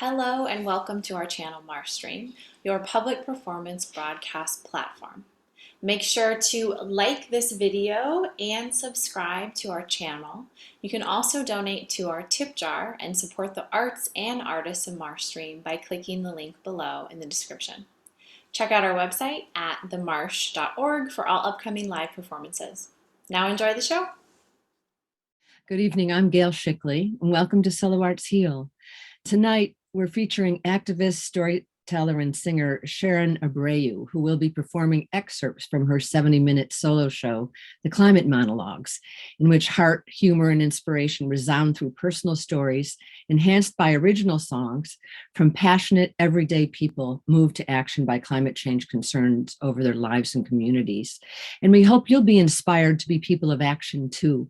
Hello and welcome to our channel Marstream, your public performance broadcast platform. Make sure to like this video and subscribe to our channel. You can also donate to our tip jar and support the arts and artists of Marstream by clicking the link below in the description. Check out our website at themarsh.org for all upcoming live performances. Now enjoy the show. Good evening, I'm Gail Shickley, and welcome to Solo Arts Heal. Tonight, we're featuring activist, storyteller, and singer Sharon Abreu, who will be performing excerpts from her 70-minute solo show, The Climate Monologues, in which heart, humor, and inspiration resound through personal stories, enhanced by original songs from passionate, everyday people moved to action by climate change concerns over their lives and communities. And we hope you'll be inspired to be people of action, too.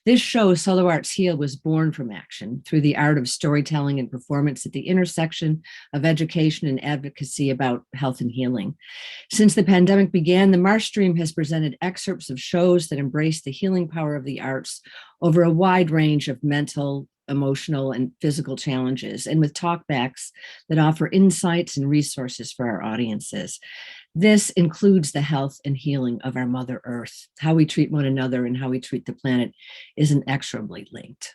This show, Solo Arts Heal, was born from action through the art of storytelling and performance at the intersection of education and advocacy about health and healing. Since the pandemic began, the Marstream has presented excerpts of shows that embrace the healing power of the arts over a wide range of mental, emotional, and physical challenges, and with talkbacks that offer insights and resources for our audiences. This includes the health and healing of our Mother Earth. How we treat one another and how we treat the planet is inexorably linked.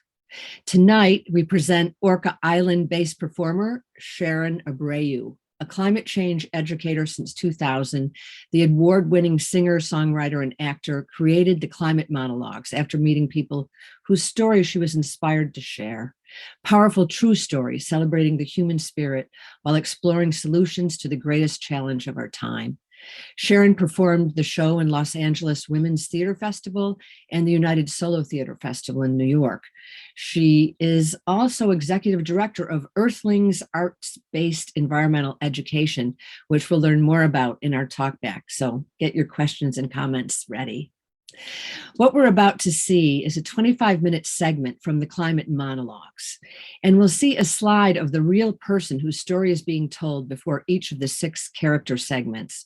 Tonight, we present Orca Island-based performer Sharon Abreu, a climate change educator since 2000. The award-winning singer, songwriter, and actor created the Climate Monologues after meeting people whose stories she was inspired to share. Powerful, true stories celebrating the human spirit while exploring solutions to the greatest challenge of our time. Sharon performed the show in Los Angeles Women's Theater Festival and the United Solo Theater Festival in New York. She is also executive director of Earthlings Arts-Based Environmental Education, which we'll learn more about in our talkback. So get your questions and comments ready. What we're about to see is a 25-minute segment from the Climate Monologues, and we'll see a slide of the real person whose story is being told before each of the 6 character segments.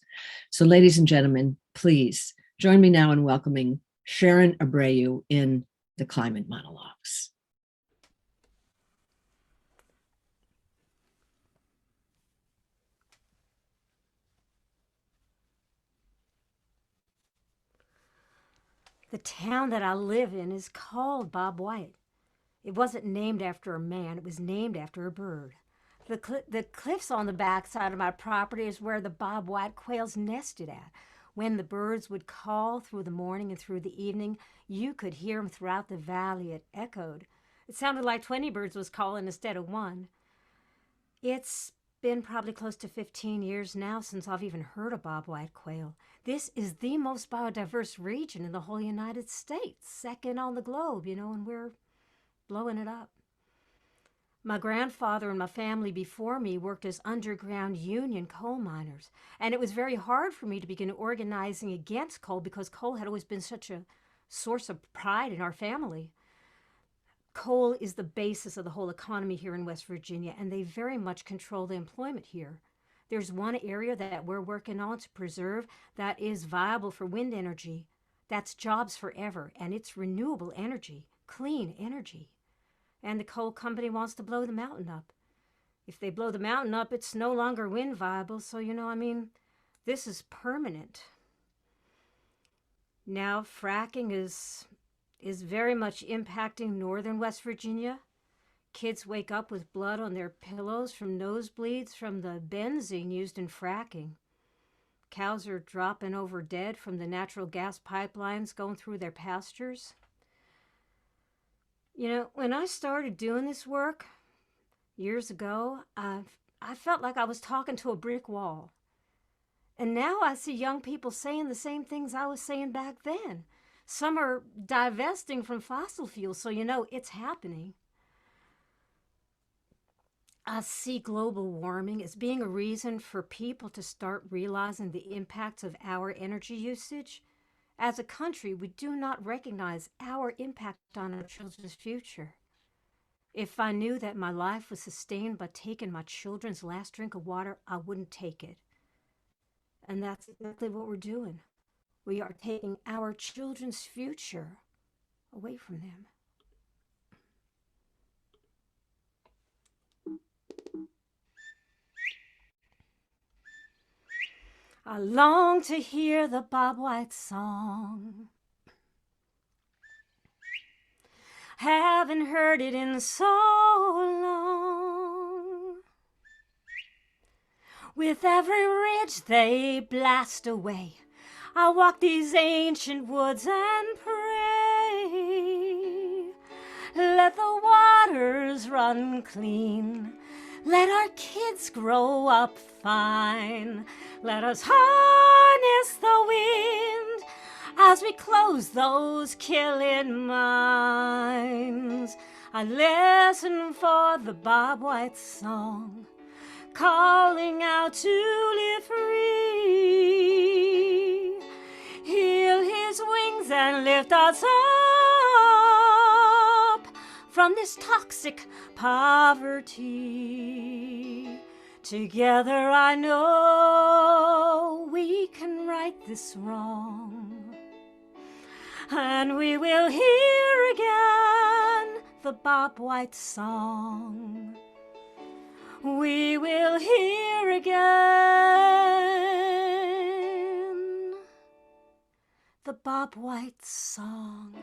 So ladies and gentlemen, please join me now in welcoming Sharon Abreu in the Climate Monologues. The town that I live in is called Bob White. It wasn't named after a man, it was named after a bird. The cliffs on the backside of my property is where the Bob White quails nested at. When the birds would call through the morning and through the evening, you could hear them throughout the valley. It echoed. It sounded like 20 birds was calling instead of one. It's been probably close to 15 years now since I've even heard a Bob White quail. This is the most biodiverse region in the whole United States, second on the globe, and we're blowing it up. My grandfather and my family before me worked as underground union coal miners, and it was very hard for me to begin organizing against coal because coal had always been such a source of pride in our family. Coal is the basis of the whole economy here in West Virginia, and they very much control the employment here. There's one area that we're working on to preserve that is viable for wind energy. That's jobs forever, and it's renewable energy, clean energy. And the coal company wants to blow the mountain up. If they blow the mountain up, it's no longer wind viable, so this is permanent. Now, fracking is very much impacting northern West Virginia. Kids wake up with blood on their pillows from nosebleeds from the benzene used in fracking. Cows are dropping over dead from the natural gas pipelines going through their pastures. When I started doing this work years ago, I felt like I was talking to a brick wall. And now I see young people saying the same things I was saying back then. Some are divesting from fossil fuels, so it's happening. I see global warming as being a reason for people to start realizing the impacts of our energy usage. As a country, we do not recognize our impact on our children's future. If I knew that my life was sustained by taking my children's last drink of water, I wouldn't take it. And that's exactly what we're doing. We are taking our children's future away from them. I long to hear the Bob White song. Haven't heard it in so long. With every ridge they blast away, I walk these ancient woods and pray. Let the waters run clean. Let our kids grow up fine. Let us harness the wind as we close those killing mines. I listen for the Bob White song, calling out to live free. Heal his wings and lift us up from this toxic poverty. Together I know we can right this wrong, and we will hear again the Bob White song. We will hear again the Bob White song.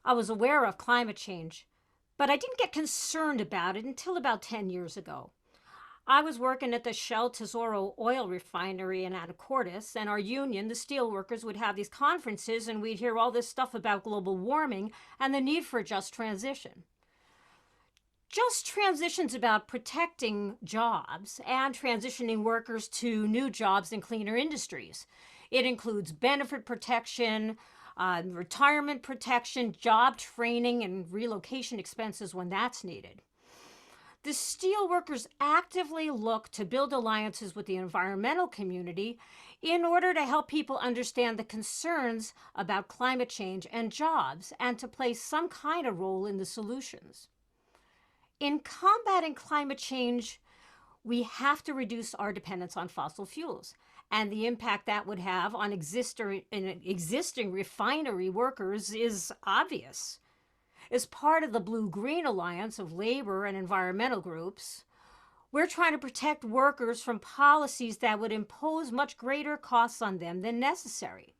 I was aware of climate change, but I didn't get concerned about it until about 10 years ago. I was working at the Shell Tesoro oil refinery in Anacortes, and our union, the steelworkers, would have these conferences, and we'd hear all this stuff about global warming and the need for a just transition. Just transition's about protecting jobs and transitioning workers to new jobs in cleaner industries. It includes benefit protection, retirement protection, job training, and relocation expenses when that's needed. The steelworkers actively look to build alliances with the environmental community in order to help people understand the concerns about climate change and jobs, and to play some kind of role in the solutions. In combating climate change, we have to reduce our dependence on fossil fuels, and the impact that would have on existing refinery workers is obvious. As part of the Blue-Green Alliance of labor and environmental groups, we're trying to protect workers from policies that would impose much greater costs on them than necessary.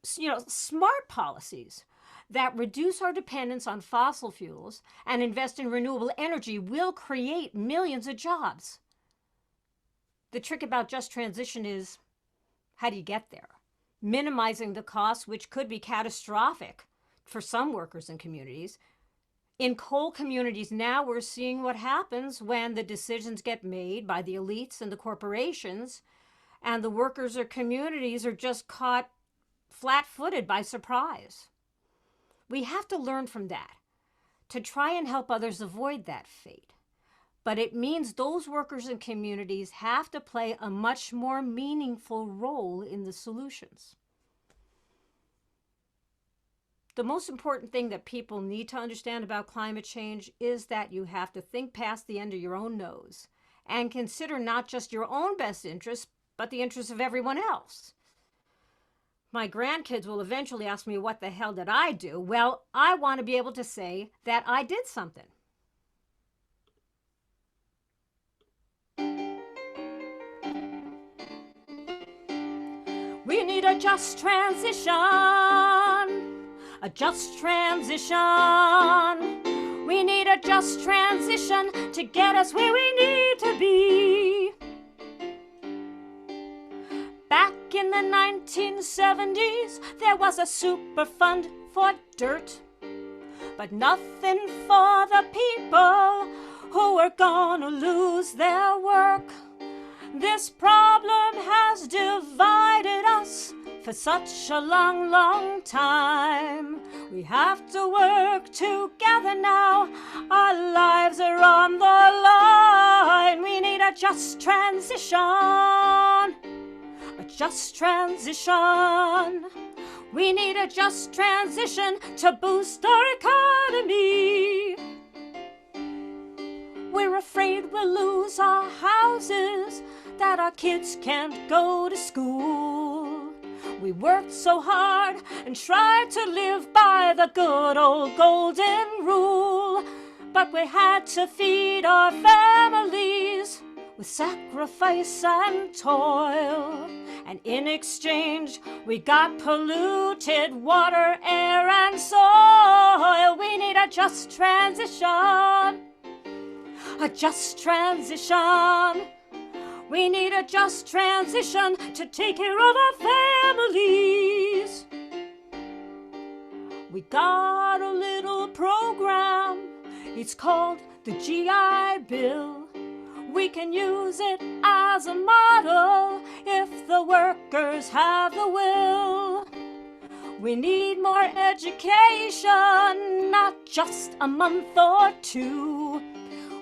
Smart policies that reduce our dependence on fossil fuels and invest in renewable energy will create millions of jobs. The trick about just transition is, how do you get there? Minimizing the costs, which could be catastrophic for some workers and communities. In coal communities now, we're seeing what happens when the decisions get made by the elites and the corporations, and the workers or communities are just caught flat-footed by surprise. We have to learn from that to try and help others avoid that fate. But it means those workers and communities have to play a much more meaningful role in the solutions. The most important thing that people need to understand about climate change is that you have to think past the end of your own nose and consider not just your own best interests, but the interests of everyone else. My grandkids will eventually ask me, what the hell did I do? Well, I want to be able to say that I did something. We need a just transition, a just transition. We need a just transition to get us where we need to be. Back in the 1970s, there was a super fund for dirt, but nothing for the people who were gonna lose their work. This problem has divided us for such a long, long time. We have to work together now. Our lives are on the line. We need a just transition, a just transition. We need a just transition to boost our economy. We're afraid afraid we'll lose our houses, that our kids can't go to school. We worked so hard and tried to live by the good old golden rule, but we had to feed our families with sacrifice and toil. And in exchange, we got polluted water, air, and soil. We need a just transition, a just transition. We need a just transition to take care of our families. We got a little program, it's called the GI Bill. We can use it as a model if the workers have the will. We need more education, not just a month or two.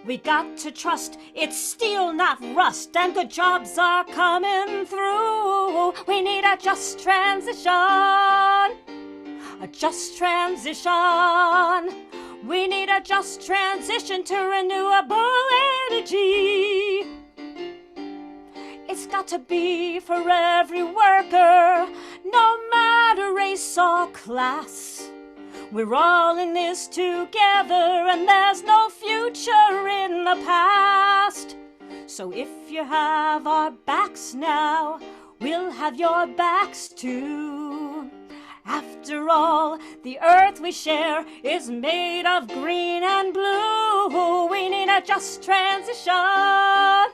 We got to trust it's steel, not rust, and good jobs are coming through. We need a just transition, a just transition. We need a just transition to renewable energy. It's got to be for every worker, no matter race or class. We're all in this together, and there's no future in the past. So if you have our backs now, we'll have your backs too. After all, the earth we share is made of green and blue. We need a just transition, a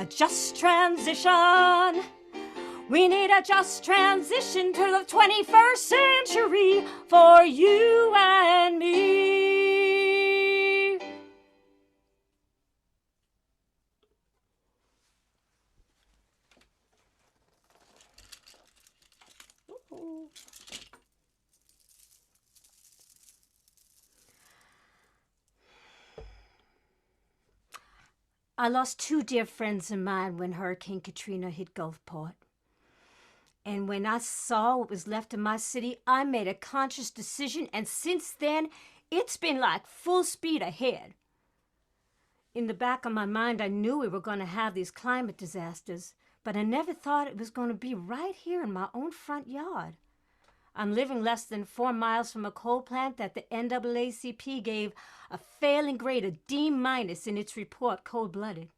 just transition. We need a just transition to the 21st century for you and me. Ooh. I lost two dear friends of mine when Hurricane Katrina hit Gulfport. And when I saw what was left of my city, I made a conscious decision, and since then, it's been like full speed ahead. In the back of my mind, I knew we were going to have these climate disasters, but I never thought it was going to be right here in my own front yard. I'm living less than 4 miles from a coal plant that the NAACP gave a failing grade of D- in its report, Cold-Blooded.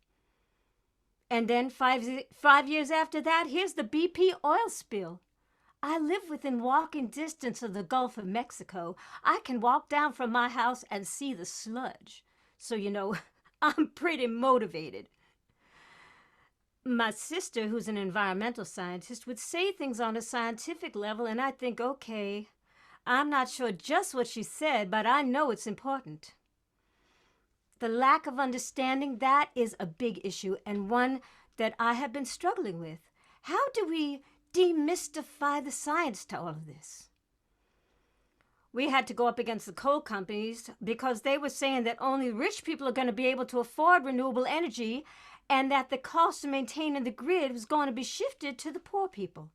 And then 5 years after that, here's the BP oil spill. I live within walking distance of the Gulf of Mexico. I can walk down from my house and see the sludge. So, you know, I'm pretty motivated. My sister, who's an environmental scientist, would say things on a scientific level, and I'd think, okay, I'm not sure just what she said, but I know it's important. The lack of understanding, that is a big issue, and one that I have been struggling with. How do we demystify the science to all of this? We had to go up against the coal companies because they were saying that only rich people are going to be able to afford renewable energy, and that the cost of maintaining the grid was going to be shifted to the poor people.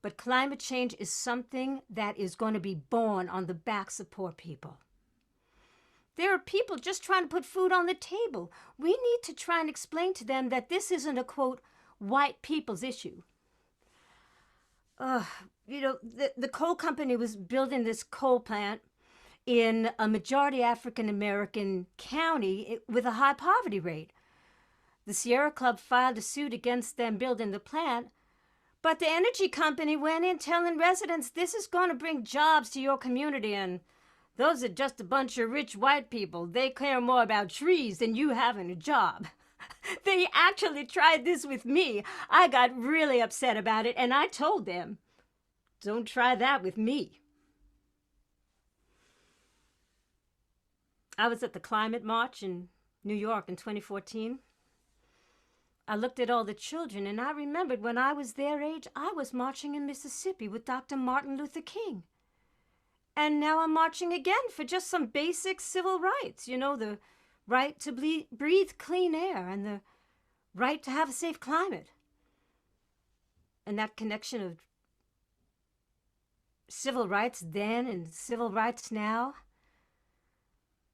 But climate change is something that is going to be borne on the backs of poor people. There are people just trying to put food on the table. We need to try and explain to them that this isn't a, quote, white people's issue. The coal company was building this coal plant in a majority African-American county with a high poverty rate. The Sierra Club filed a suit against them building the plant, but the energy company went in telling residents this is going to bring jobs to your community, and those are just a bunch of rich white people. They care more about trees than you having a job. They actually tried this with me. I got really upset about it, and I told them, don't try that with me. I was at the Climate March in New York in 2014. I looked at all the children, and I remembered when I was their age, I was marching in Mississippi with Dr. Martin Luther King. And now I'm marching again for just some basic civil rights, you know, the right to breathe clean air and the right to have a safe climate. And that connection of civil rights then and civil rights now,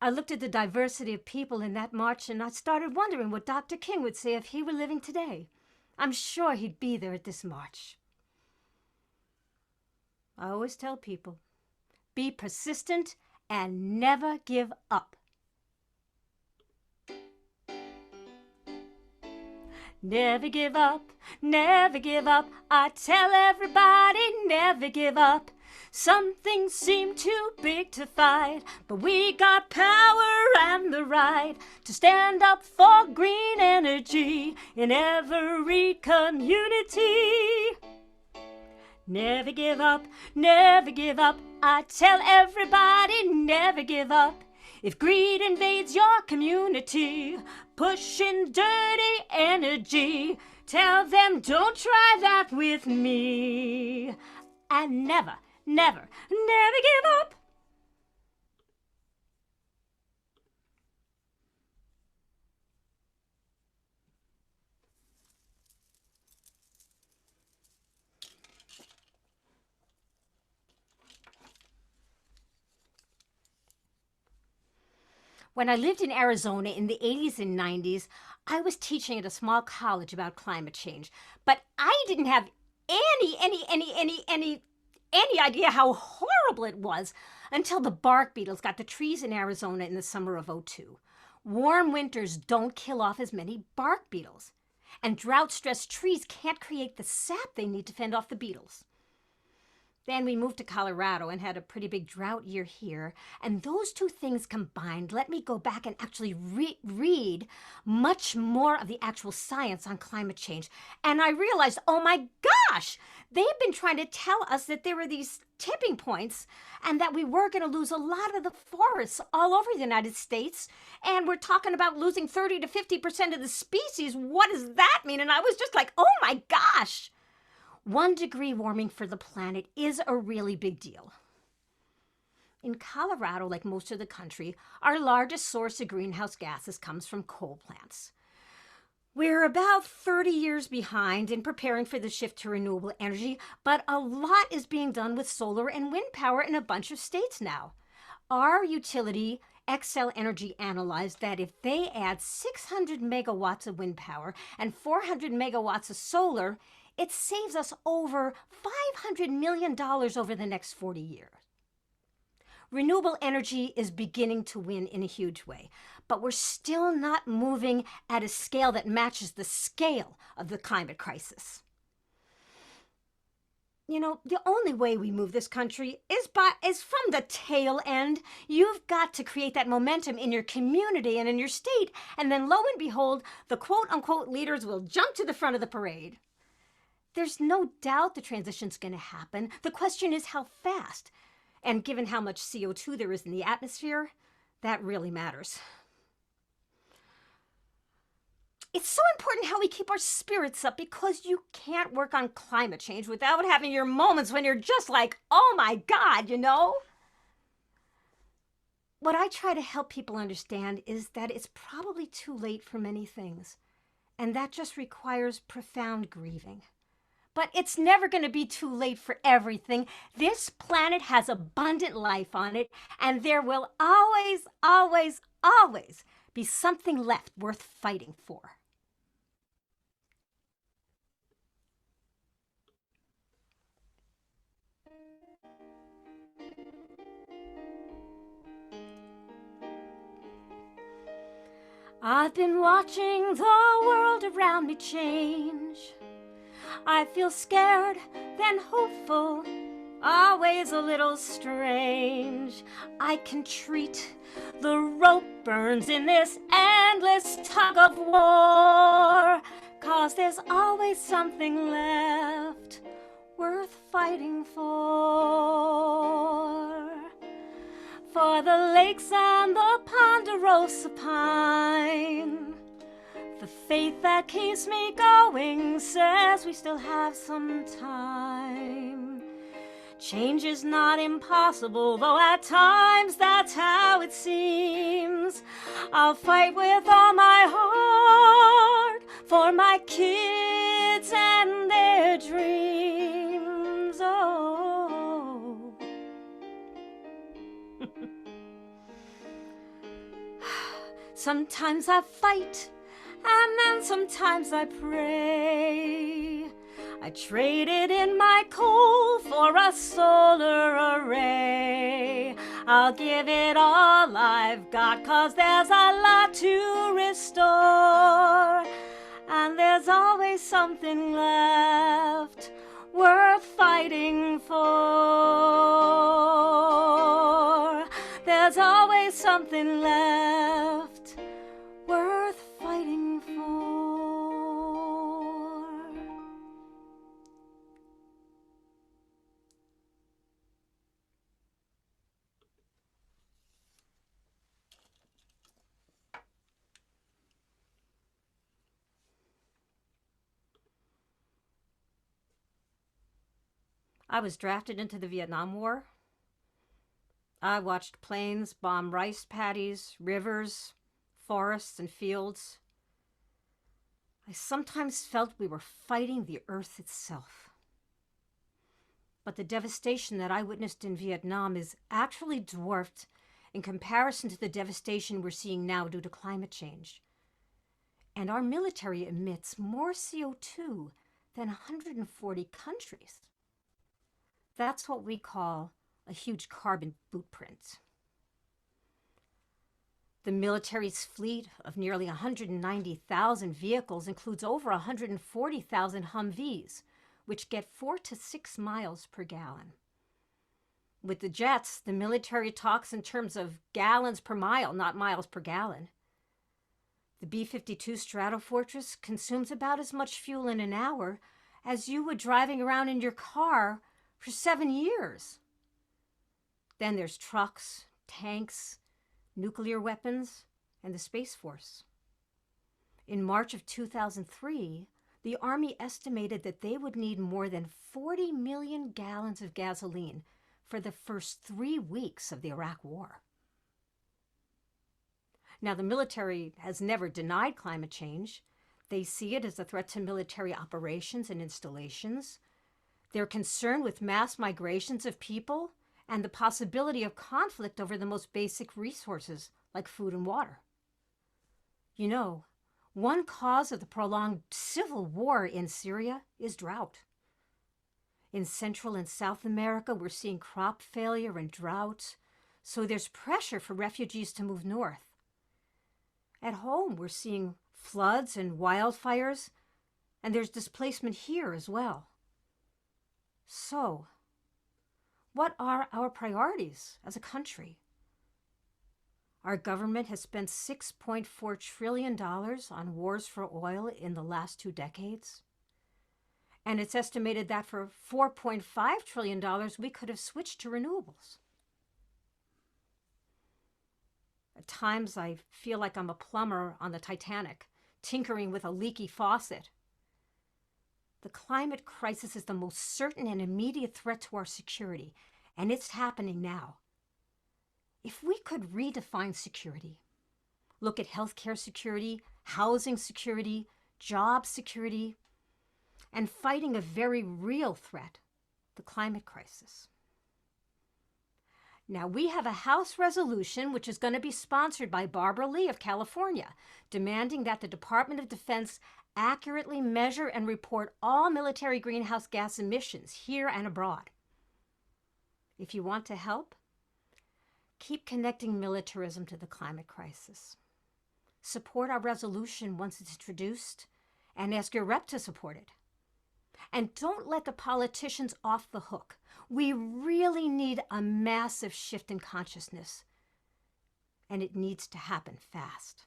I looked at the diversity of people in that march and I started wondering what Dr. King would say if he were living today. I'm sure he'd be there at this march. I always tell people, be persistent and never give up. Never give up, never give up. I tell everybody, never give up. Some things seem too big to fight, but we got power and the right to stand up for green energy in every community. Never give up, never give up. I tell everybody, never give up. If greed invades your community, pushing dirty energy, tell them don't try that with me. And never, never, never give up. When I lived in Arizona in the 80s and 90s, I was teaching at a small college about climate change, but I didn't have any idea how horrible it was until the bark beetles got the trees in Arizona in the summer of '02. Warm winters don't kill off as many bark beetles, and drought-stressed trees can't create the sap they need to fend off the beetles. Then we moved to Colorado and had a pretty big drought year here. And those two things combined let me go back and actually read much more of the actual science on climate change. And I realized, oh my gosh, they've been trying to tell us that there were these tipping points and that we were going to lose a lot of the forests all over the United States. And we're talking about losing 30 to 50% of the species. What does that mean? And I was just like, oh my gosh. 1 degree warming for the planet is a really big deal. In Colorado, like most of the country, our largest source of greenhouse gases comes from coal plants. We're about 30 years behind in preparing for the shift to renewable energy, but a lot is being done with solar and wind power in a bunch of states now. Our utility, Xcel Energy, analyzed that if they add 600 megawatts of wind power and 400 megawatts of solar, it saves us over $500 million over the next 40 years. Renewable energy is beginning to win in a huge way, but we're still not moving at a scale that matches the scale of the climate crisis. You know, the only way we move this country is from the tail end. You've got to create that momentum in your community and in your state, and then lo and behold, the quote-unquote leaders will jump to the front of the parade. There's no doubt the transition's going to happen. The question is how fast. And given how much CO2 there is in the atmosphere, that really matters. It's so important how we keep our spirits up because you can't work on climate change without having your moments when you're just like, oh my God, you know? What I try to help people understand is that it's probably too late for many things. And that just requires profound grieving. But it's never going to be too late for everything. This planet has abundant life on it, and there will always, always, always be something left worth fighting for. I've been watching the world around me change. I feel scared, then hopeful, always a little strange. I can treat the rope burns in this endless tug of war, 'cause there's always something left worth fighting for. For the lakes and the ponderosa pine, the faith that keeps me going says we still have some time. Change is not impossible, though at times that's how it seems. I'll fight with all my heart for my kids and their dreams. Oh. Sometimes I fight, and then sometimes I pray. I traded in my coal for a solar array. I'll give it all I've got, 'cause there's a lot to restore. And there's always something left worth fighting for. There's always something left worth fighting for. I was drafted into the Vietnam War. I watched planes bomb rice paddies, rivers, forests, and fields. I sometimes felt we were fighting the earth itself. But the devastation that I witnessed in Vietnam is actually dwarfed in comparison to the devastation we're seeing now due to climate change. And our military emits more CO2 than 140 countries. That's what we call a huge carbon footprint. The military's fleet of nearly 190,000 vehicles includes over 140,000 Humvees, which get 4 to 6 miles per gallon. With the jets, the military talks in terms of gallons per mile, not miles per gallon. The B-52 Stratofortress consumes about as much fuel in an hour as you would driving around in your car for 7 years. Then there's trucks, tanks, nuclear weapons, and the Space Force. In March of 2003, the Army estimated that they would need more than 40 million gallons of gasoline for the first 3 weeks of the Iraq War. Now, the military has never denied climate change. They see it as a threat to military operations and installations. They're concerned with mass migrations of people and the possibility of conflict over the most basic resources like food and water. You know, one cause of the prolonged civil war in Syria is drought. In Central and South America, we're seeing crop failure and drought, so there's pressure for refugees to move north. At home, we're seeing floods and wildfires, and there's displacement here as well. So, what are our priorities as a country? Our government has spent $6.4 trillion on wars for oil in the last 2 decades. And it's estimated that for $4.5 trillion, we could have switched to renewables. At times, I feel like I'm a plumber on the Titanic, tinkering with a leaky faucet. The climate crisis is the most certain and immediate threat to our security, and it's happening now. If we could redefine security, look at healthcare security, housing security, job security, and fighting a very real threat, the climate crisis. Now, we have a House resolution which is going to be sponsored by Barbara Lee of California, demanding that the Department of Defense accurately measure and report all military greenhouse gas emissions here and abroad. If you want to help, keep connecting militarism to the climate crisis. Support our resolution once it's introduced, and ask your rep to support it. And don't let the politicians off the hook. We really need a massive shift in consciousness, and it needs to happen fast.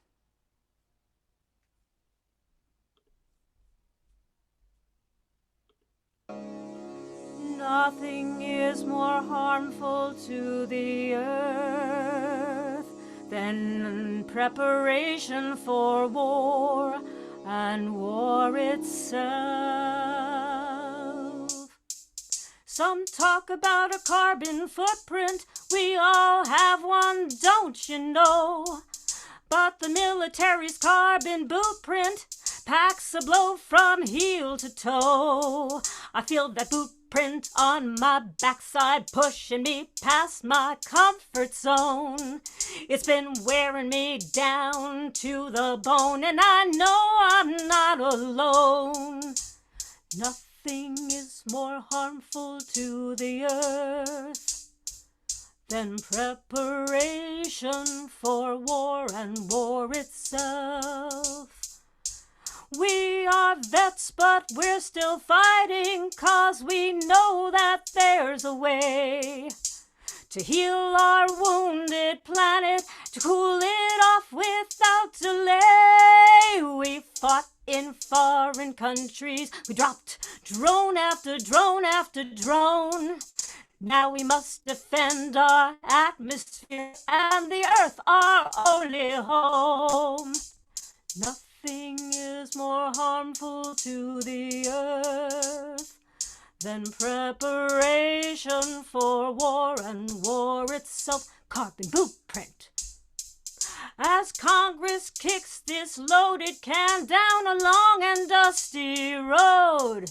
Nothing is more harmful to the earth than preparation for war and war itself. Some talk about a carbon footprint. We all have one, don't you know? But the military's carbon blueprint packs a blow from heel to toe. I feel that print on my backside, pushing me past my comfort zone. It's been wearing me down to the bone, and I know I'm not alone. Nothing is more harmful to the earth than preparation for war and war itself. We are vets, but we're still fighting, 'cause we know that there's a way to heal our wounded planet, to cool it off without delay. We fought in foreign countries, we dropped drone after drone after drone. Now we must defend our atmosphere and the earth, our only home. Nothing is more harmful to the earth than preparation for war and war itself. Carbon blueprint. As Congress kicks this loaded can down a long and dusty road,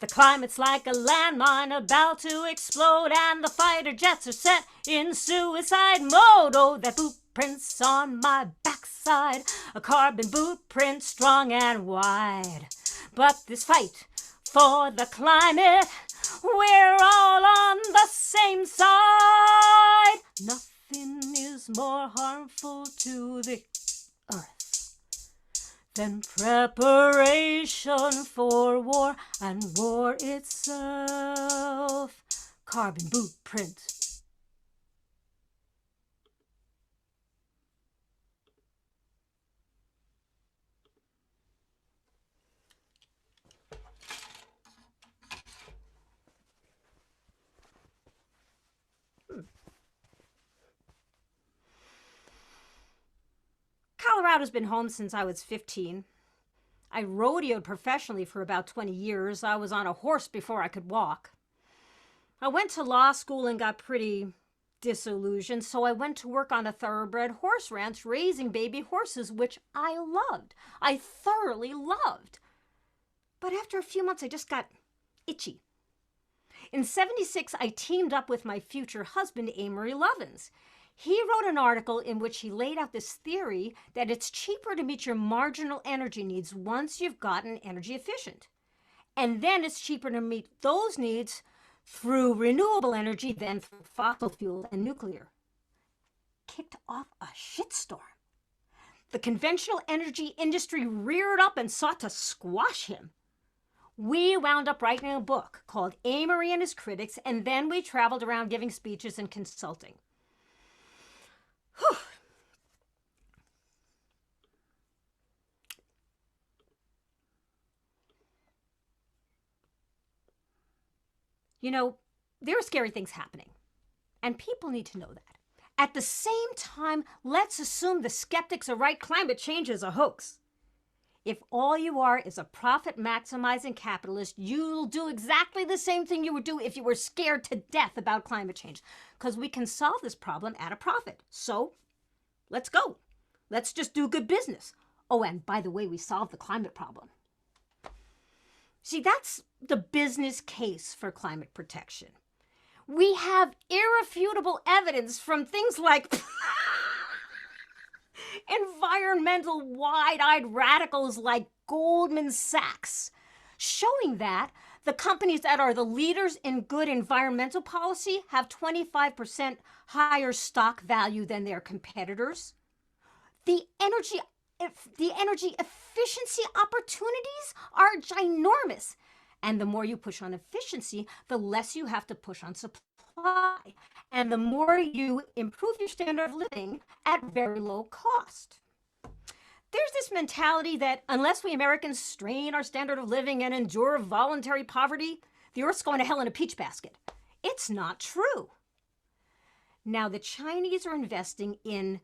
the climate's like a landmine about to explode, and the fighter jets are set in suicide mode. Oh, that blueprint's on my backside, a carbon blueprint strong and wide. But this fight for the climate, we're all on the same side. Nothing is more harmful to the earth than preparation for war and war itself. Carbon blueprint. Colorado's been home since I was 15. I rodeoed professionally for about 20 years. I was on a horse before I could walk. I went to law school and got pretty disillusioned, so I went to work on a thoroughbred horse ranch raising baby horses, which I loved. I thoroughly loved. But after a few months, I just got itchy. In '76, I teamed up with my future husband, Amory Lovins. He wrote an article in which he laid out this theory that it's cheaper to meet your marginal energy needs once you've gotten energy efficient. And then it's cheaper to meet those needs through renewable energy than through fossil fuel and nuclear. Kicked off a shitstorm. The conventional energy industry reared up and sought to squash him. We wound up writing a book called Amory and His Critics, and then we traveled around giving speeches and consulting. Whew. You know, there are scary things happening, and people need to know that. At the same time, let's assume the skeptics are right. Climate change is a hoax. If all you are is a profit-maximizing capitalist, you'll do exactly the same thing you would do if you were scared to death about climate change, because we can solve this problem at a profit. So, let's go. Let's just do good business. Oh, and by the way, we solved the climate problem. See, that's the business case for climate protection. We have irrefutable evidence from things like environmental wide-eyed radicals like Goldman Sachs, showing that the companies that are the leaders in good environmental policy have 25% higher stock value than their competitors. The energy efficiency opportunities are ginormous. And the more you push on efficiency, the less you have to push on supply. And the more you improve your standard of living at very low cost. There's this mentality that unless we Americans strain our standard of living and endure voluntary poverty, the earth's going to hell in a peach basket. It's not true. Now, the Chinese are investing in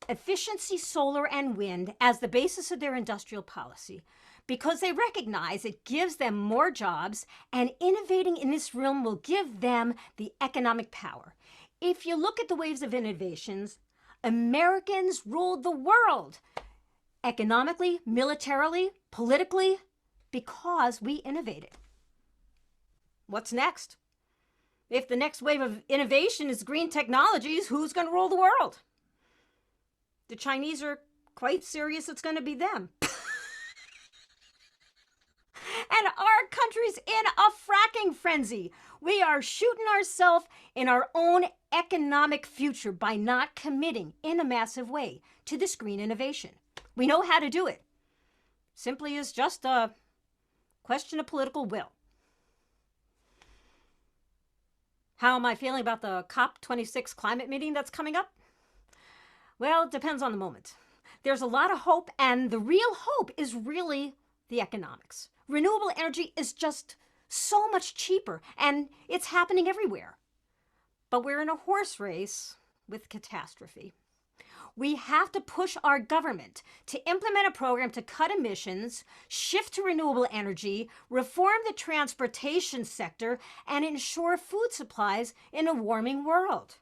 efficiency, solar, and wind as the basis of their industrial policy because they recognize it gives them more jobs, and innovating in this realm will give them the economic power. If you look at the waves of innovations, Americans ruled the world economically, militarily, politically, because we innovated. what's next? If the next wave of innovation is green technologies, who's going to rule the world? The Chinese are quite serious it's going to be them. And our country's in a fracking frenzy. We are shooting ourselves in our own economic future by not committing in a massive way to this green innovation. We know how to do it. Simply is just a question of political will. How am I feeling about the COP26 climate meeting that's coming up? Well, it depends on the moment. There's a lot of hope, and the real hope is really the economics. Renewable energy is just so much cheaper, and it's happening everywhere. But we're in a horse race with catastrophe. We have to push our government to implement a program to cut emissions, shift to renewable energy, reform the transportation sector, and ensure food supplies in a warming world.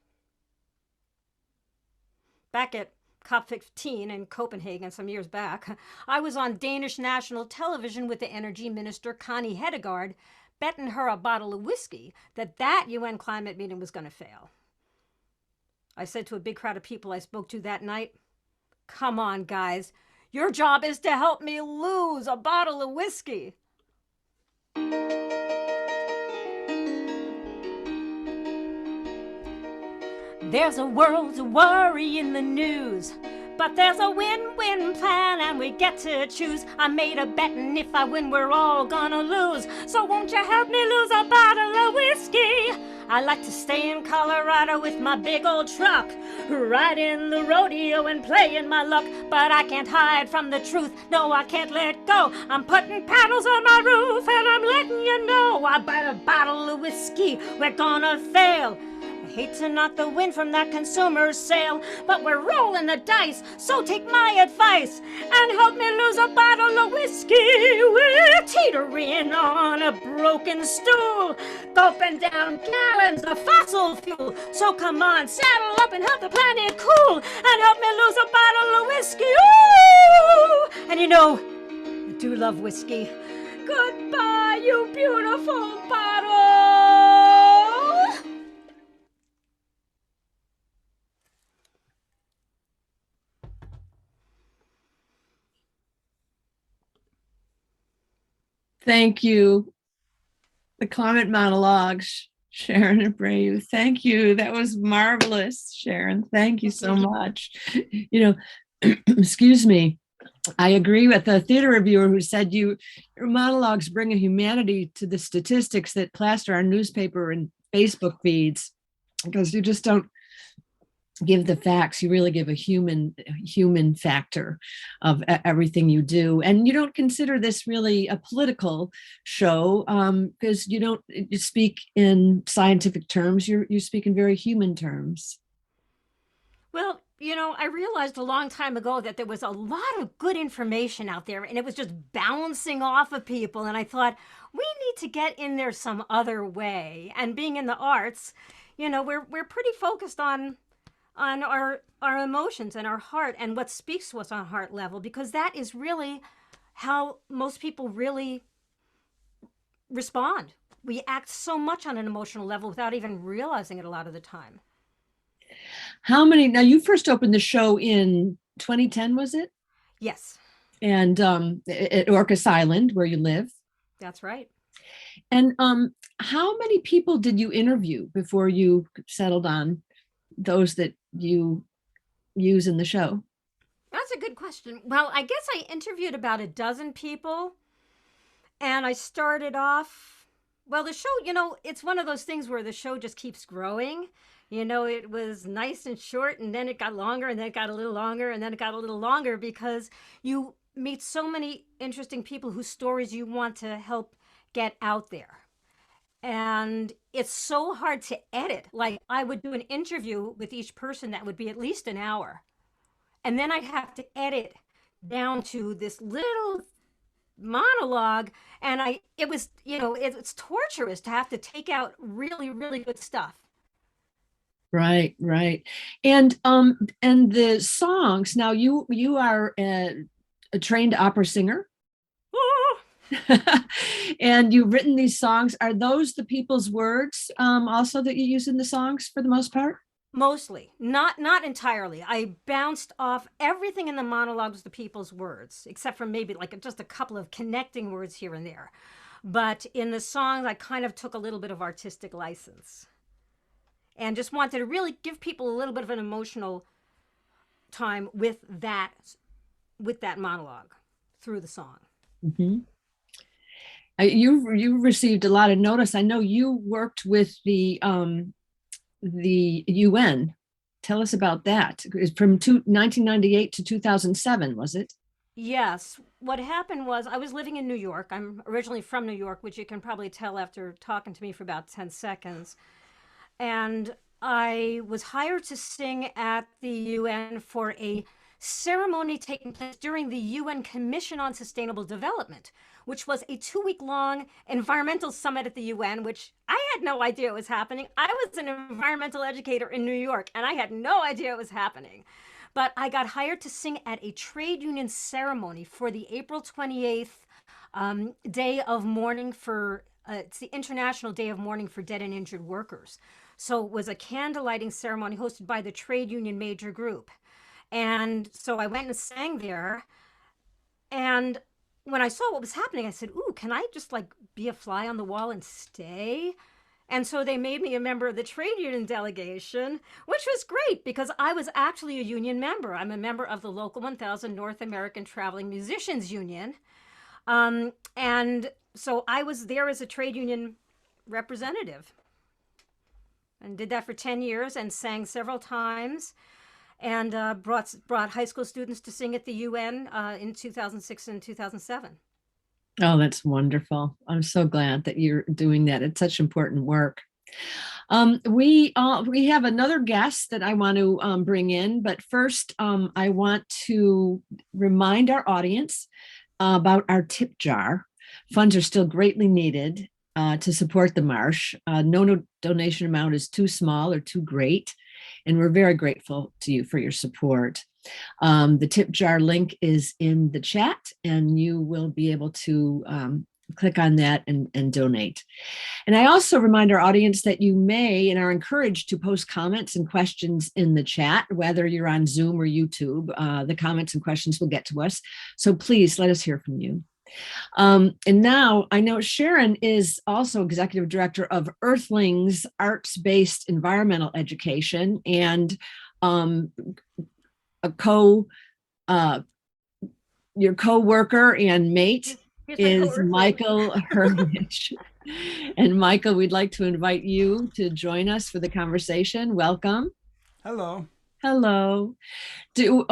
Back at COP15 in Copenhagen some years back, I was on Danish national television with the energy minister Connie Hedegaard, betting her a bottle of whiskey that UN climate meeting was going to fail. I said to a big crowd of people I spoke to that night, "Come on, guys. Your job is to help me lose a bottle of whiskey." There's a world of worry in the news, but there's a win-win plan and we get to choose. I made a bet, and if I win, we're all gonna lose. So won't you help me lose a bottle of whiskey? I like to stay in Colorado with my big old truck, riding the rodeo and playing my luck. But I can't hide from the truth, no, I can't let go. I'm putting panels on my roof and I'm letting you know, I buy a bottle of whiskey, we're gonna fail. I hate to knock the wind from that consumer sale, but we're rolling the dice, so take my advice and help me lose a bottle of whiskey. We're teetering on a broken stool, gulping down gallons of fossil fuel. So come on, saddle up and help the planet cool, and help me lose a bottle of whiskey. Ooh! And you know, I do love whiskey. Goodbye, you beautiful bottle. Thank you. The Climate Monologues, Sharon Abreu. Thank you. That was marvelous, Sharon. Thank you so much. You know, excuse me. I agree with the theater reviewer who said your monologues bring a humanity to the statistics that plaster our newspaper and Facebook feeds, because you just don't give the facts. You really give a human factor of everything you do. And you don't consider this really a political show, because you speak in scientific terms. You speak in very human terms. Well, you know, I realized a long time ago that there was a lot of good information out there, and it was just bouncing off of people. And I thought, we need to get in there some other way. And being in the arts, you know, we're pretty focused on our emotions and our heart and what speaks to us on heart level, because that is really how most people really respond. We act so much on an emotional level without even realizing it a lot of the time. Now you first opened the show in 2010, was it? Yes. And at Orcas Island, where you live. That's right. And how many people did you interview before you settled on those that you use in the show? That's a good question. Well, I guess I interviewed about a dozen people, and I started off, well, the show, you know, it's one of those things where the show just keeps growing. You know, it was nice and short, and then it got longer, and then it got a little longer, and then it got a little longer, because you meet so many interesting people whose stories you want to help get out there. And it's so hard to edit. Like, I would do an interview with each person that would be at least an hour. And then I'd have to edit down to this little monologue. And it was, you know, it's torturous to have to take out really, really good stuff. Right. And the songs, now you are a trained opera singer. And you've written these songs. Are those the people's words also that you use in the songs for the most part? Mostly, not entirely. I bounced off everything in the monologues, the people's words, except for maybe like just a couple of connecting words here and there. But in the songs, I kind of took a little bit of artistic license and just wanted to really give people a little bit of an emotional time with that monologue through the song. Mm-hmm. You received a lot of notice. I know you worked with the UN. Tell us about that. It's from 1998 to 2007, was it? Yes. What happened was I was living in New York. I'm originally from New York, which you can probably tell after talking to me for about 10 seconds. And I was hired to sing at the UN for a ceremony taking place during the UN Commission on Sustainable Development, which was a 2-week long environmental summit at the UN, which I had no idea was happening. I was an environmental educator in New York, and I had no idea it was happening. But I got hired to sing at a trade union ceremony for the April 28th day of mourning for, it's the International Day of Mourning for Dead and Injured Workers. So it was a candle lighting ceremony hosted by the trade union major group. And so I went and sang there. And when I saw what was happening, I said, ooh, can I just like be a fly on the wall and stay? And so they made me a member of the trade union delegation, which was great because I was actually a union member. I'm a member of the Local 1000 North American Traveling Musicians Union. And so I was there as a trade union representative and did that for 10 years and sang several times and brought high school students to sing at the UN in 2006 and 2007. Oh, that's wonderful. I'm so glad that you're doing that. It's such important work. We have another guest that I want to bring in, but first I want to remind our audience about our tip jar. Funds are still greatly needed to support the marsh. No donation amount is too small or too great, and we're very grateful to you for your support. The tip jar link is in the chat, and you will be able to click on that and donate. And I also remind our audience that you may and are encouraged to post comments and questions in the chat, whether you're on Zoom or YouTube. The comments and questions will get to us. So please let us hear from you. And now I know Sharon is also executive director of Earthlings Arts-Based Environmental Education, and your co-worker and mate is Michael Hurwitch. And Michael, we'd like to invite you to join us for the conversation. Welcome. Hello. Hello. Do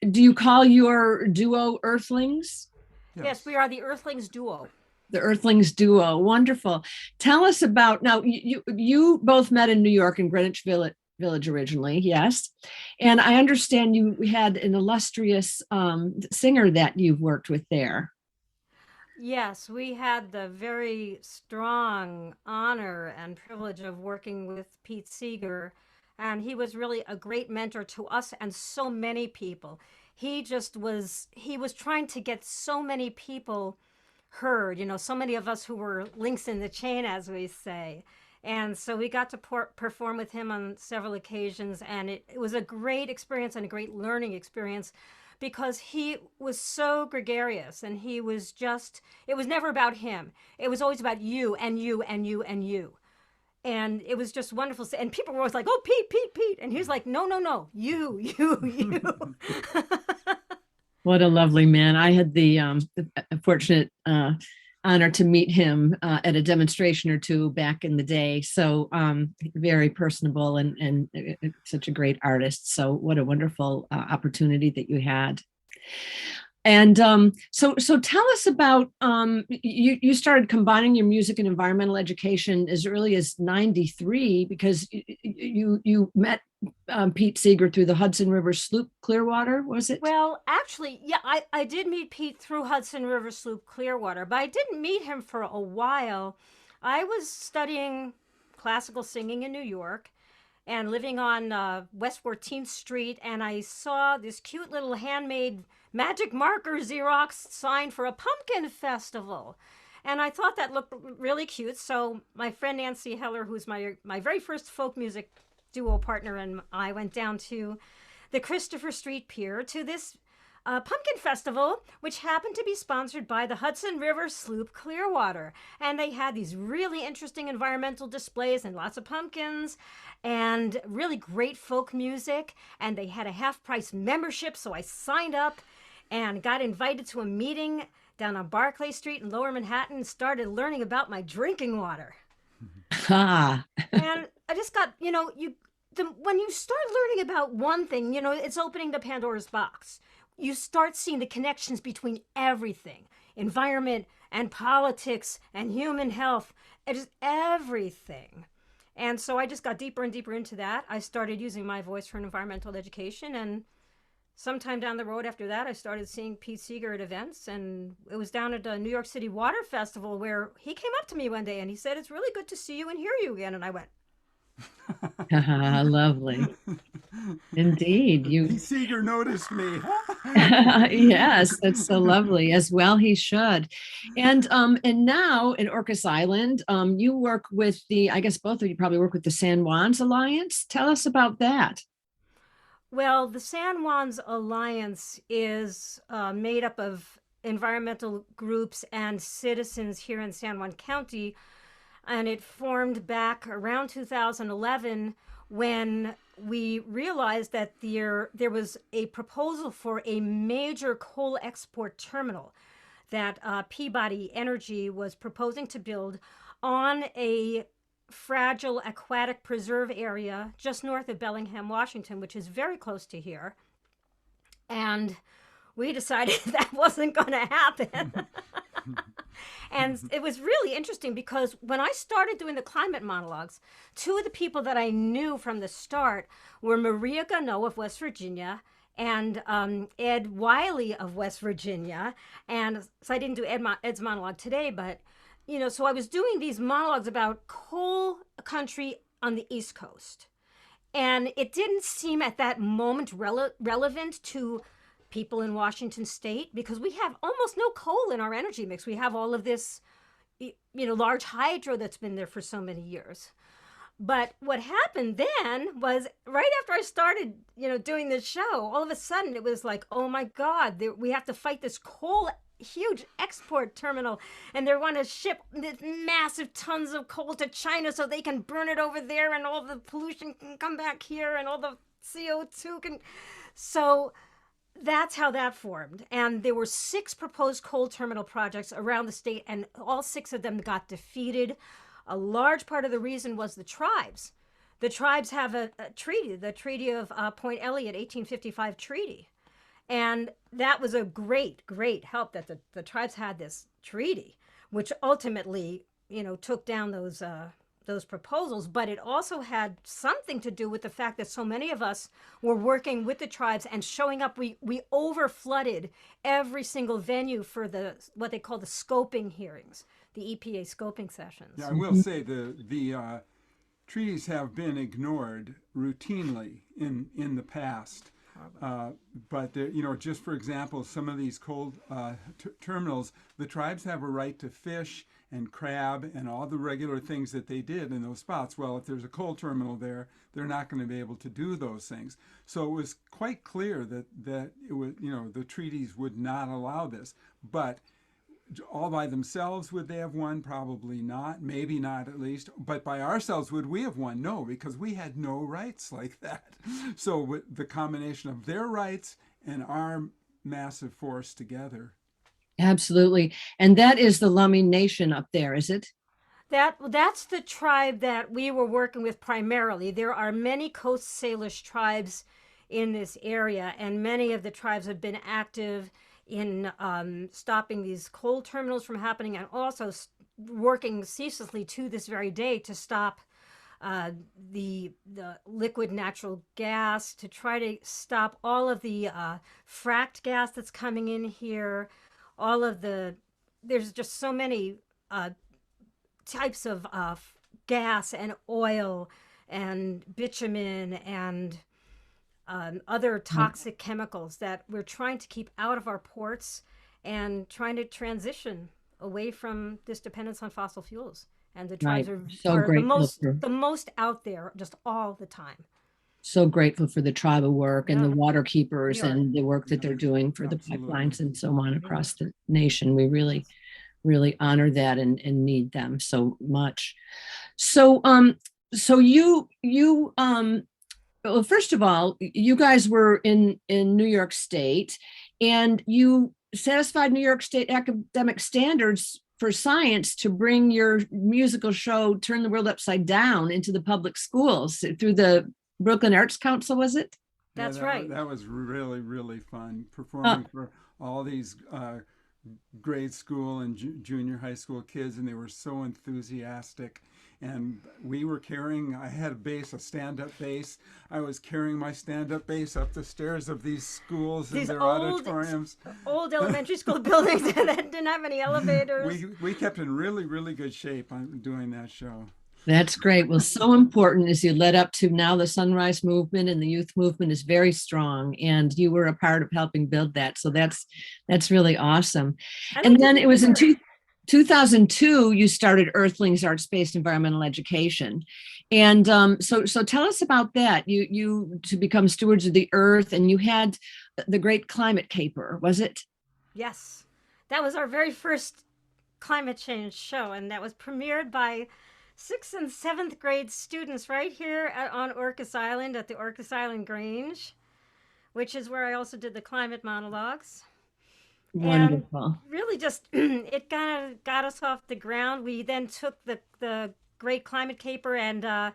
you call your duo Earthlings? Yes, we are the Earthlings duo. The Earthlings duo. Wonderful. Tell us about, now you both met in New York in Greenwich Village originally, yes. And I understand you had an illustrious singer that you've worked with there. Yes, we had the very strong honor and privilege of working with Pete Seeger, and he was really a great mentor to us and so many people. He was trying to get so many people heard, so many of us who were links in the chain, as we say. And so we got to perform with him on several occasions, and it was a great experience and a great learning experience because he was so gregarious, and it was never about him. It was always about you and you and you and you. And it was just wonderful. And people were always like, oh, Pete, Pete, Pete. And he was like, no, you. What a lovely man. I had the fortunate honor to meet him at a demonstration or two back in the day. So very personable and such a great artist. So what a wonderful opportunity that you had. And so tell us about, you started combining your music and environmental education as early as '93 because you met Pete Seeger through the Hudson River Sloop Clearwater, was it? Well, actually, yeah, I did meet Pete through Hudson River Sloop Clearwater, but I didn't meet him for a while. I was studying classical singing in New York, and living on West 14th Street, and I saw this cute little handmade magic marker Xerox sign for a pumpkin festival. And I thought that looked really cute. So my friend Nancy Heller, who's my very first folk music duo partner, and I went down to the Christopher Street Pier to this pumpkin festival, which happened to be sponsored by the Hudson River Sloop Clearwater. And they had these really interesting environmental displays and lots of pumpkins and really great folk music. And they had a half-price membership, so I signed up and got invited to a meeting down on Barclay Street in Lower Manhattan and started learning about my drinking water. Ah. And I just got, when you start learning about one thing, it's opening the Pandora's box. You start seeing the connections between everything, environment and politics and human health, and just everything. And so I just got deeper and deeper into that. I started using my voice for environmental education, and sometime down the road after that, I started seeing Pete Seeger at events, and it was down at the New York City Water Festival where he came up to me one day and he said, "It's really good to see you and hear you again." And I went, Lovely. Indeed. Pete Seeger noticed me. Yes, that's so lovely. As well he should. And now in Orcas Island, you work with I guess both of you probably work with the San Juans Alliance. Tell us about that. Well, the San Juans Alliance is made up of environmental groups and citizens here in San Juan County, and it formed back around 2011 when we realized that there was a proposal for a major coal export terminal that Peabody Energy was proposing to build on a fragile aquatic preserve area just north of Bellingham, Washington, which is very close to here. And we decided that wasn't going to happen. And it was really interesting because when I started doing the Climate Monologues, two of the people that I knew from the start were Maria Gano of West Virginia and Ed Wiley of West Virginia. And so I didn't do Ed's monologue today, but so I was doing these monologues about coal country on the East Coast. And it didn't seem at that moment relevant to people in Washington State because we have almost no coal in our energy mix. We have all of this, large hydro that's been there for so many years. But what happened then was right after I started, doing this show, all of a sudden it was like, oh my God, we have to fight this coal huge export terminal, and they want to ship massive tons of coal to China so they can burn it over there and all the pollution can come back here and all the CO2 can. So that's how that formed. And there were 6 proposed coal terminal projects around the state, and all 6 of them got defeated. A large part of the reason was the tribes. The tribes have a treaty, the Treaty of Point Elliott, 1855 treaty. And that was a great, great help that the tribes had this treaty, which ultimately, took down those proposals. But it also had something to do with the fact that so many of us were working with the tribes and showing up. We over flooded every single venue for what they call the scoping hearings, the EPA scoping sessions. Yeah, I will say the treaties have been ignored routinely in the past. But just for example, some of these coal terminals, the tribes have a right to fish and crab and all the regular things that they did in those spots. Well, if there's a coal terminal there, they're not going to be able to do those things. So it was quite clear that it was, the treaties would not allow this. But all by themselves, would they have won? Probably not. Maybe not, at least. But by ourselves, would we have won? No, because we had no rights like that. So with the combination of their rights and our massive force together. Absolutely. And that is the Lummi Nation up there, is it? That's the tribe that we were working with primarily. There are many Coast Salish tribes in this area, and many of the tribes have been active in stopping these coal terminals from happening, and also working ceaselessly to this very day to stop the liquid natural gas, to try to stop all of the fracked gas that's coming in here. There's just so many types of gas and oil and bitumen and other toxic chemicals that we're trying to keep out of our ports and trying to transition away from this dependence on fossil fuels. And the tribes Right. So are grateful for the most out there just all the time. so grateful for the tribal work and the Yeah. water keepers We are. and the work that Yeah, they're doing for the absolutely. pipelines and so on across the nation. We really, really honor that and need them so much. So so well, first of all, you guys were in New York State, and you satisfied New York State academic standards for science to bring your musical show Turn the World Upside Down into the public schools through the Brooklyn Arts Council, was it? That's that right. That was really, really fun Uh, performing for all these grade school and junior high school kids, and they were so enthusiastic. And we were carrying, I had a bass, a stand-up bass. I was carrying my stand-up bass up the stairs of these schools and These their old- auditoriums. Old elementary school buildings that didn't have any elevators. We kept in really, really good shape on doing that show. That's great. Well, so important as you led up to now the Sunrise Movement, and the youth movement is very strong, and you were a part of helping build that. So that's really awesome. And then it was in 2002 you started Earthlings Arts-Based Environmental Education, and so tell us about that. You to become stewards of the earth, and you had the Great Climate Caper, was it? Yes, that was our very first climate change show, and that was premiered by 6th and 7th grade students right here on Orcas Island at the Orcas Island Grange, which is where I also did the Climate Monologues. Wonderful. And really just, it kind of got us off the ground. We then took the Great Climate Caper and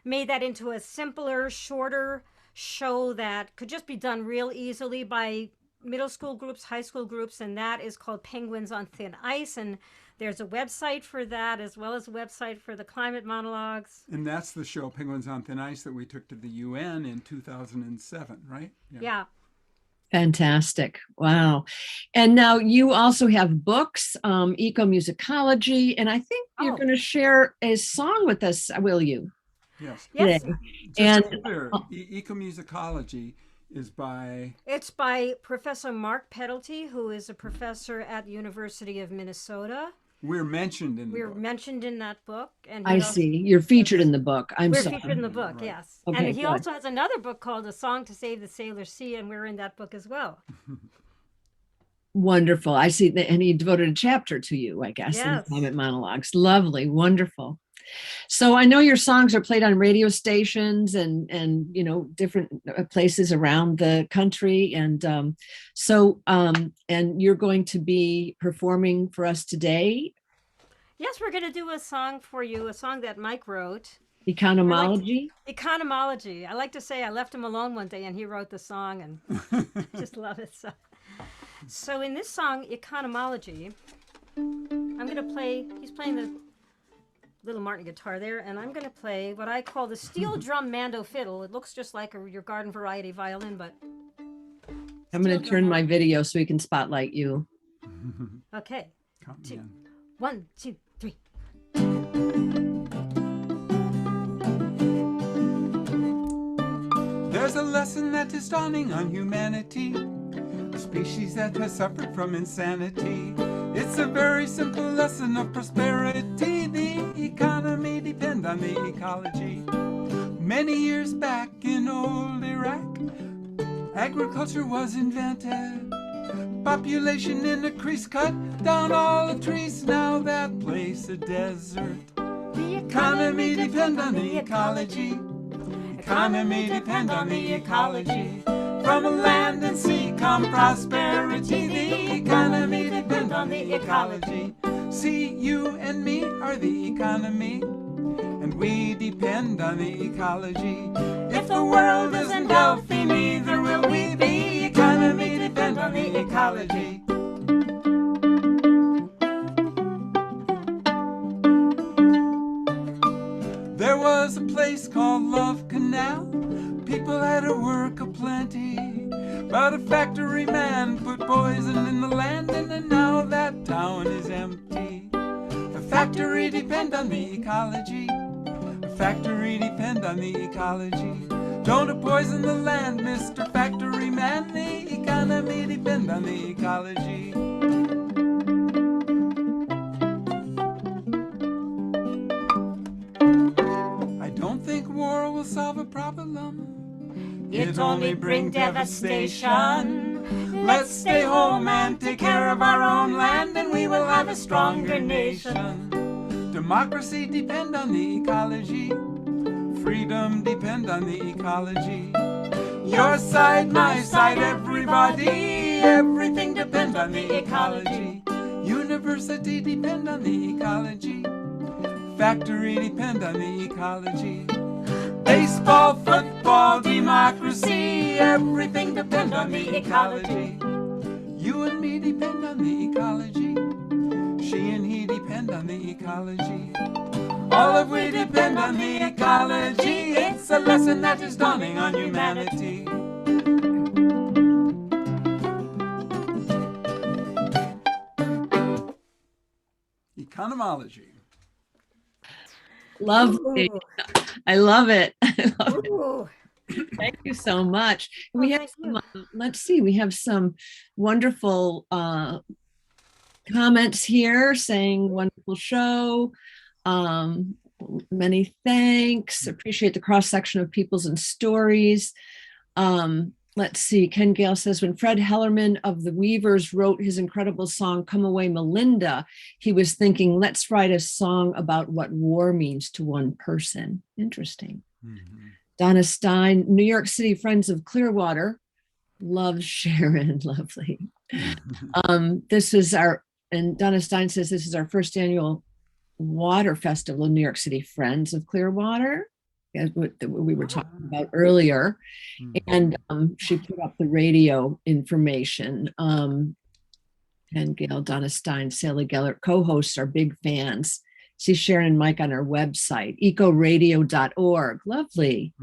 made that into a simpler, shorter show that could just be done real easily by middle school groups, high school groups, and that is called Penguins on Thin Ice. And there's a website for that, as well as a website for the Climate Monologues. And that's the show, Penguins on Thin Ice, that we took to the UN in 2007, right? Yeah. Fantastic. Wow. And now you also have books, Ecomusicology, and I think you're going to share a song with us, will you? Yes. Yes. Today. Just And to be clear, Ecomusicology is by... It's by Professor Mark Peddlety, who is a professor at the University of Minnesota. We're mentioned in the We're book. mentioned in that book. And I see. You're featured in the book. We're sorry. featured in the book, Right. yes. Okay, And he good. also has another book called A Song to Save the Sailor Sea, and we're in that book as well. Wonderful. I see that, and he devoted a chapter to you, I guess, in Yes. Climate Monologues. Lovely. Wonderful. So I know your songs are played on radio stations and different places around the country, and and you're going to be performing for us today. Yes, we're going to do a song for you, a song that Mike wrote. Economology. Economology. I like to say I left him alone one day and he wrote the song, and I just love it. So in this song, Economology, I'm going to play, he's playing the little Martin guitar there, and I'm going to play what I call the steel drum mando fiddle. It looks just like your garden variety violin, but... I'm going to turn my video so we can spotlight you. Okay. Count me Two. in. 1, 2, 3. There's a lesson that is dawning on humanity, a species that has suffered from insanity. It's a very simple lesson of prosperity. The economy depends on the ecology. Many years back in old Iraq, agriculture was invented. Population increased, cut down all the trees. Now that place a desert. The economy depends on the ecology. Economy depends on the ecology. From land and sea come prosperity. The economy depends on the ecology. See, you and me are the economy, and we depend on the ecology. If the world isn't healthy, neither will we be. Economy depends on the ecology. There was a place called Love Canal. People had to work aplenty, but a factory man put poison in the land, and now that town is empty. The factory depends on the ecology. The Factory depend on the ecology. Don't poison the land, Mr. Factory Man. The economy depend on the ecology. I don't think war will solve a problem. It only bring devastation. Let's stay home and take care of our own land, and we will have a stronger nation. Democracy depend on the ecology. Freedom depend on the ecology. Your side, my side, everybody. Everything depend on the ecology. University depend on the ecology. Factory depend on the ecology. Baseball, football, democracy, everything depend on the ecology. You and me depend on the ecology. She and he depend on the ecology. All of we depend on the ecology. It's a lesson that is dawning on humanity. Economology. Lovely. Ooh. I love it. I love it. Ooh. Thank you so much. Well, We have thank you. some, let's see, we have some wonderful comments here saying wonderful show. Many thanks. Appreciate the cross section of peoples and stories. Let's see. Ken Gale says, when Fred Hellerman of the Weavers wrote his incredible song, Come Away Melinda, he was thinking, let's write a song about what war means to one person. Interesting. Mm-hmm. Donna Stein, New York City Friends of Clearwater. Love Sharon. Lovely. This is our, and Donna Stein says, this is our first annual water festival in New York City Friends of Clearwater, as what we were talking about earlier. And she put up the radio information. And Gail, Donna Stein, Sally Gellert, co-hosts are big fans. See Sharon and Mike on our website, ecoradio.org. Lovely.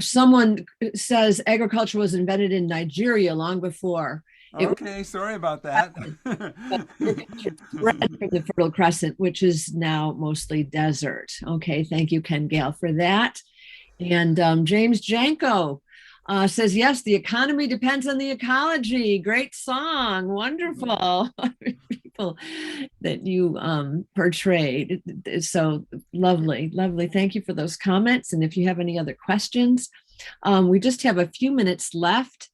Someone says agriculture was invented in Nigeria long before. Okay, sorry about that. From the Fertile Crescent, which is now mostly desert. Okay, thank you, Ken Gale, for that. And James Janko says, yes, the economy depends on the ecology. Great song, wonderful. People that you portrayed. So lovely, lovely. Thank you for those comments. And if you have any other questions, we just have a few minutes left.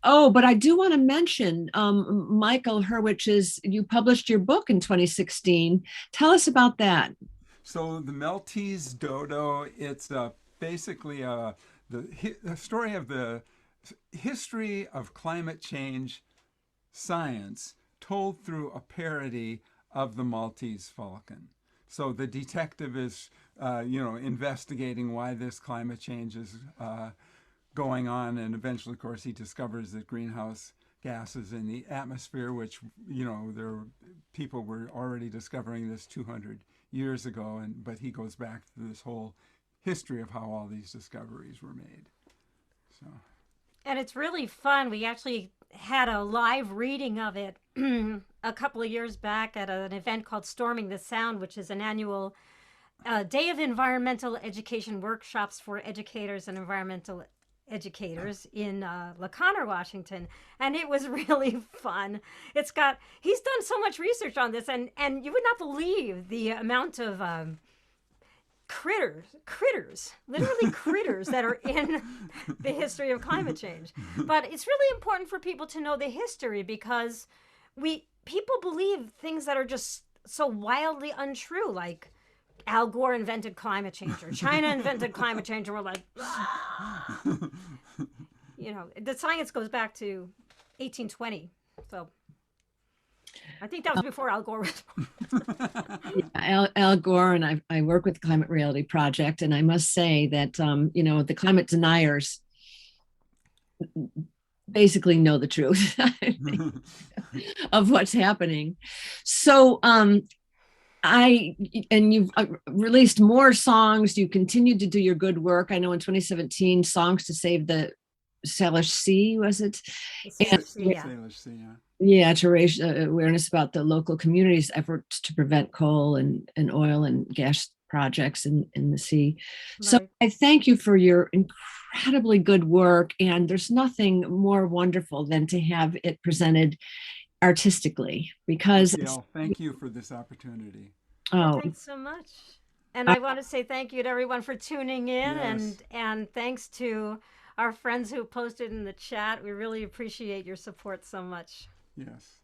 Oh, but I do want to mention, Michael Hurwich's, you published your book in 2016. Tell us about that. So the Maltese dodo, it's basically the story of the history of climate change science told through a parody of the Maltese falcon. So the detective is, investigating why this climate change is going on, and eventually, of course, he discovers that greenhouse gases in the atmosphere, which people were already discovering this 200 years ago, but he goes back to this whole history of how all these discoveries were made. So, and it's really fun. We actually had a live reading of it a couple of years back at an event called Storming the Sound, which is an annual day of environmental education workshops for educators and environmental educators in La Conner, Washington, and it was really fun. He's done so much research on this, and you would not believe the amount of critters, literally critters that are in the history of climate change. But it's really important for people to know the history, because people believe things that are just so wildly untrue, like Al Gore invented climate change, or China invented climate change, and we're like, ah! The science goes back to 1820. So I think that was before Al Gore was born. Al Gore and I work with the Climate Reality Project, and I must say that, the climate deniers basically know the truth of what's happening. So, you've released more songs. You continued to do your good work. I know in 2017, Songs to Save the Salish Sea, was it? Salish Sea, yeah. Yeah, to raise awareness about the local community's efforts to prevent coal and oil and gas projects in the sea. So Right. I thank you for your incredibly good work. And there's nothing more wonderful than to have it presented artistically because Gail, thank you for this opportunity. Well, oh, thanks so much. And I, I want to say thank you to everyone for tuning in, Yes, and thanks to our friends who posted in the chat. We really appreciate your support so much. yes.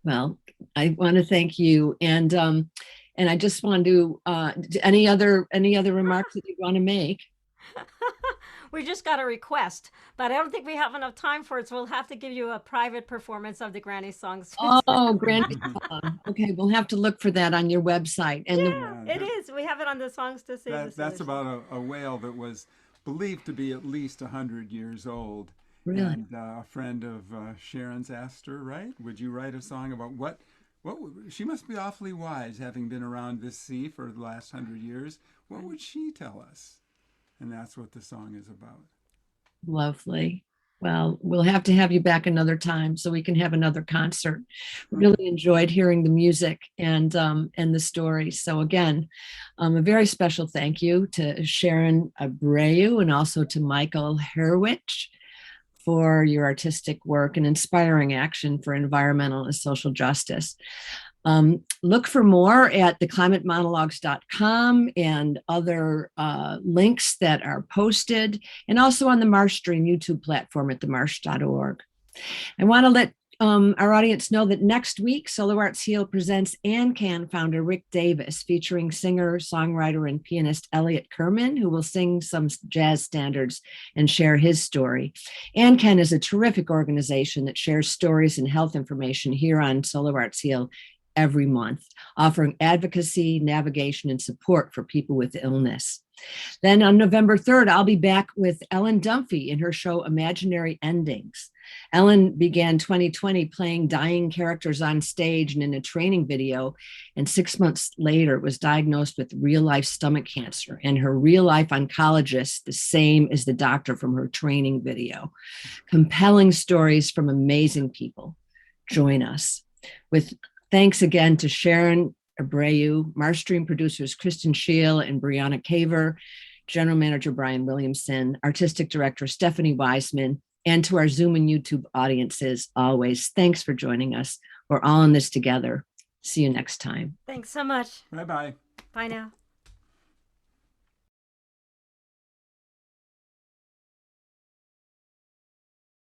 well, I want to thank you. And I just want to any other remarks that you want to make? We just got a request, but I don't think we have enough time for it, so we'll have to give you a private performance of the Granny songs. Oh, Granny Song. Okay, we'll have to look for that on your website. And the Yeah, Yeah, it is. We have it on the Songs to Save the that's Ocean. about a whale that was believed to be at least 100 years old. really, And a friend of Sharon's asked her, right? Would you write a song about she must be awfully wise, having been around this sea for the last 100 years. What would she tell us? And that's what the song is about. lovely. Well, we'll have to have you back another time so we can have another concert. Really Okay. enjoyed hearing the music and the story. So again, a very special thank you to Sharon Abreu and also to Michael Herwich for your artistic work and inspiring action for environmental and social justice. Look for more at theclimatemonologues.com and other links that are posted, and also on the Marsh Stream YouTube platform at themarsh.org. I want to let our audience know that next week, Solo Arts Heal presents ANCAN founder Rick Davis, featuring singer, songwriter, and pianist Elliot Kerman, who will sing some jazz standards and share his story. ANCAN is a terrific organization that shares stories and health information here on Solo Arts Heal every month, offering advocacy, navigation, and support for people with illness. Then on November 3rd, I'll be back with Ellen Dunphy in her show Imaginary Endings. Ellen began 2020 playing dying characters on stage and in a training video, and 6 months later was diagnosed with real-life stomach cancer, and her real-life oncologist, the same as the doctor from her training video. Compelling stories from amazing people. Join us. With thanks again to Sharon Abreu, Marsh Stream producers Kristen Scheel and Brianna Caver, General Manager Brian Williamson, Artistic Director Stephanie Wiseman, and to our Zoom and YouTube audiences, always, thanks for joining us. We're all in this together. See you next time. Thanks so much. Bye bye. Bye now.